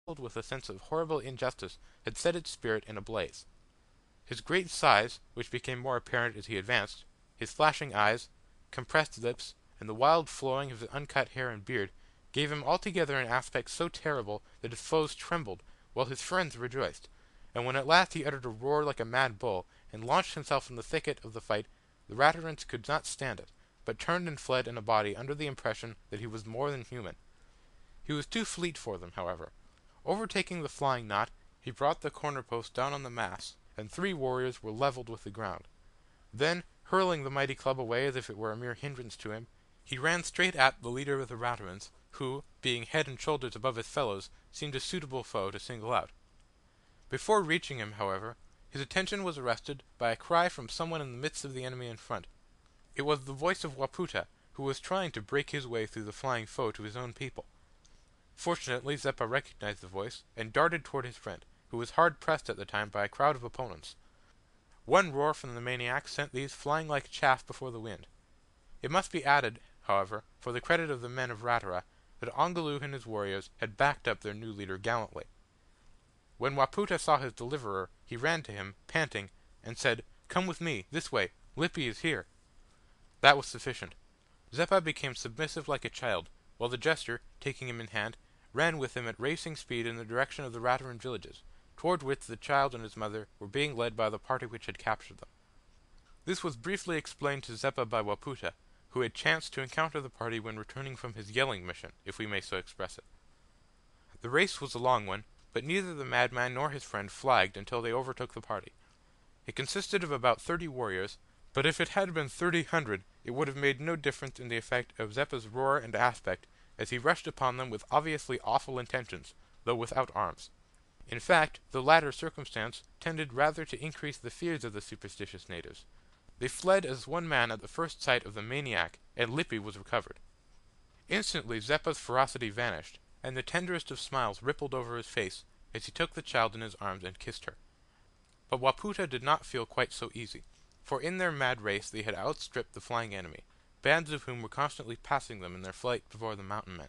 with a sense of horrible injustice, had set its spirit in a blaze. His great size, which became more apparent as he advanced, his flashing eyes, compressed lips, and the wild flowing of his uncut hair and beard, gave him altogether an aspect so terrible that his foes trembled, while his friends rejoiced, and when at last he uttered a roar like a mad bull, and launched himself in the thicket of the fight, the Raturans could not stand it, but turned and fled in a body under the impression that he was more than human. He was too fleet for them, however. Overtaking the flying knot, he brought the corner post down on the mass, and 3 warriors were levelled with the ground. Then, hurling the mighty club away as if it were a mere hindrance to him, he ran straight at the leader of the Raturans, who, being head and shoulders above his fellows, seemed a suitable foe to single out. Before reaching him, however, his attention was arrested by a cry from someone in the midst of the enemy in front. It was the voice of Wapoota, who was trying to break his way through the flying foe to his own people. Fortunately Zeppa recognized the voice, and darted toward his friend, who was hard pressed at the time by a crowd of opponents. One roar from the maniac sent these flying like chaff before the wind. It must be added, however, for the credit of the men of Ratura, that Ongoloo and his warriors had backed up their new leader gallantly. When Wapoota saw his deliverer, he ran to him, panting, and said, "Come with me, this way, Lippy is here." That was sufficient. Zeppa became submissive like a child, while the jester, taking him in hand, ran with him at racing speed in the direction of the Raturan villages, toward which the child and his mother were being led by the party which had captured them. This was briefly explained to Zeppa by Wapoota, who had chanced to encounter the party when returning from his yelling mission, if we may so express it. The race was a long one, but neither the madman nor his friend flagged until they overtook the party. It consisted of about 30 warriors, but if it had been 300 it would have made no difference in the effect of Zeppa's roar and aspect, as he rushed upon them with obviously awful intentions, though without arms. In fact, the latter circumstance tended rather to increase the fears of the superstitious natives. They fled as one man at the first sight of the maniac, and Lippy was recovered. Instantly Zeppa's ferocity vanished, and the tenderest of smiles rippled over his face as he took the child in his arms and kissed her. But Wapoota did not feel quite so easy, for in their mad race they had outstripped the flying enemy, bands of whom were constantly passing them in their flight before the mountain men.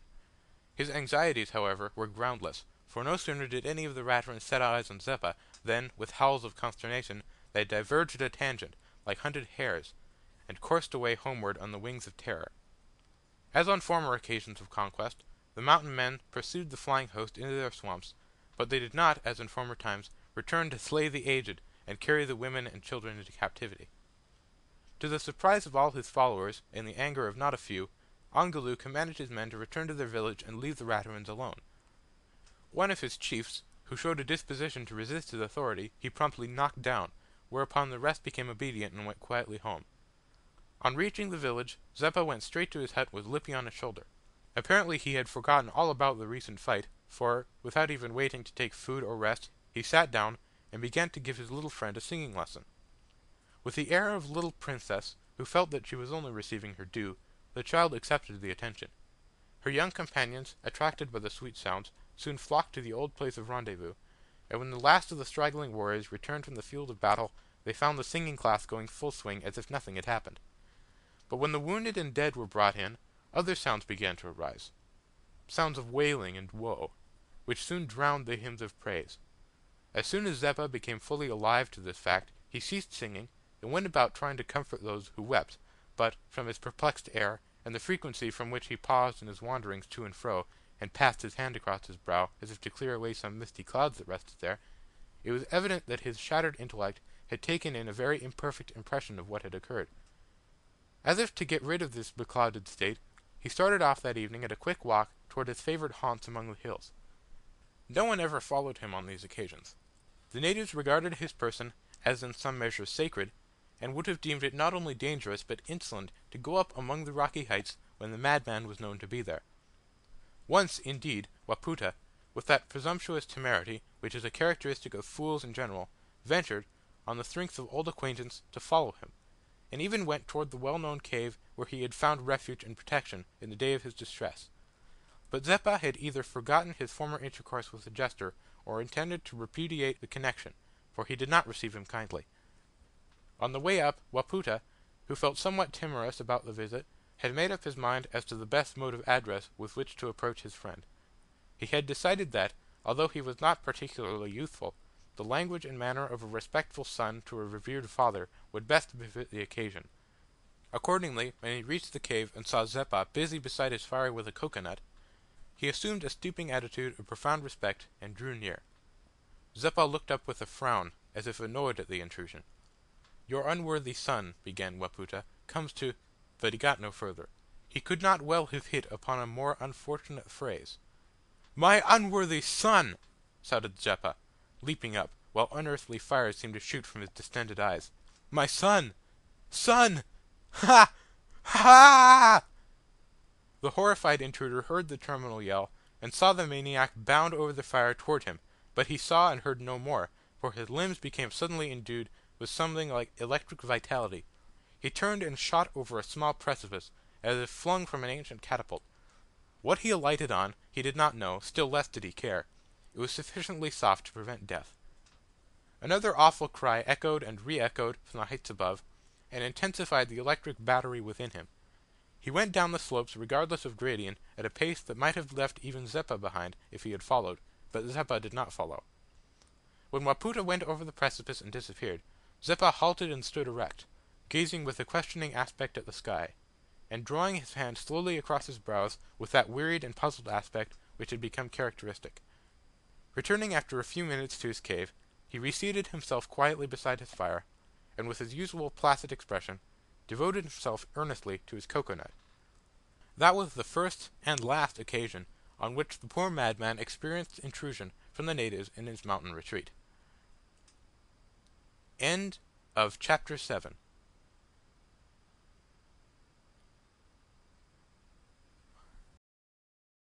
His anxieties, however, were groundless, for no sooner did any of the Raturans set eyes on Zeppa than, with howls of consternation, they diverged at a tangent, like hunted hares, and coursed away homeward on the wings of terror. As on former occasions of conquest, the mountain men pursued the flying host into their swamps, but they did not, as in former times, return to slay the aged and carry the women and children into captivity. To the surprise of all his followers, and the anger of not a few, Ongoloo commanded his men to return to their village and leave the Raturans alone. One of his chiefs, who showed a disposition to resist his authority, he promptly knocked down, whereupon the rest became obedient and went quietly home. On reaching the village, Zeppa went straight to his hut with Lippy on his shoulder. Apparently he had forgotten all about the recent fight, for, without even waiting to take food or rest, he sat down, and began to give his little friend a singing lesson. With the air of a little princess, who felt that she was only receiving her due, the child accepted the attention. Her young companions, attracted by the sweet sounds, soon flocked to the old place of rendezvous, and when the last of the straggling warriors returned from the field of battle, they found the singing class going full swing as if nothing had happened. But when the wounded and dead were brought in, other sounds began to arise, sounds of wailing and woe, which soon drowned the hymns of praise. As soon as Zeppa became fully alive to this fact, he ceased singing, and went about trying to comfort those who wept, but, from his perplexed air, and the frequency from which he paused in his wanderings to and fro, and passed his hand across his brow as if to clear away some misty clouds that rested there, it was evident that his shattered intellect had taken in a very imperfect impression of what had occurred. As if to get rid of this beclouded state, he started off that evening at a quick walk toward his favourite haunts among the hills. No one ever followed him on these occasions. The natives regarded his person as in some measure sacred, and would have deemed it not only dangerous but insolent to go up among the rocky heights when the madman was known to be there. Once, indeed, Wapoota, with that presumptuous temerity which is a characteristic of fools in general, ventured, on the strength of old acquaintance, to follow him, and even went toward the well-known cave where he had found refuge and protection in the day of his distress. But Zeppa had either forgotten his former intercourse with the jester, or intended to repudiate the connection, for he did not receive him kindly. On the way up, Wapoota, who felt somewhat timorous about the visit, had made up his mind as to the best mode of address with which to approach his friend. He had decided that, although he was not particularly youthful, the language and manner of a respectful son to a revered father would best befit the occasion. Accordingly, when he reached the cave and saw Zeppa busy beside his fire with a cocoanut, he assumed a stooping attitude of profound respect and drew near. Zeppa looked up with a frown, as if annoyed at the intrusion. "Your unworthy son," began Wapoota, "comes to—" but he got no further. He could not well have hit upon a more unfortunate phrase. "My unworthy son!" shouted Zeppa, leaping up, while unearthly fire seemed to shoot from his distended eyes. "My son! Son! Ha! Ha!" The horrified intruder heard the terminal yell, and saw the maniac bound over the fire toward him, but he saw and heard no more, for his limbs became suddenly endued with something like electric vitality. He turned and shot over a small precipice, as if flung from an ancient catapult. What he alighted on he did not know, still less did he care. It was sufficiently soft to prevent death. Another awful cry echoed and re-echoed from the heights above, and intensified the electric battery within him. He went down the slopes regardless of gradient at a pace that might have left even Zeppa behind if he had followed, but Zeppa did not follow. When Wapoota went over the precipice and disappeared, Zeppa halted and stood erect, gazing with a questioning aspect at the sky, and drawing his hand slowly across his brows with that wearied and puzzled aspect which had become characteristic. Returning after a few minutes to his cave, he reseated himself quietly beside his fire, and with his usual placid expression, devoted himself earnestly to his cocoanut. That was the first and last occasion on which the poor madman experienced intrusion from the natives in his mountain retreat. End of Chapter 7.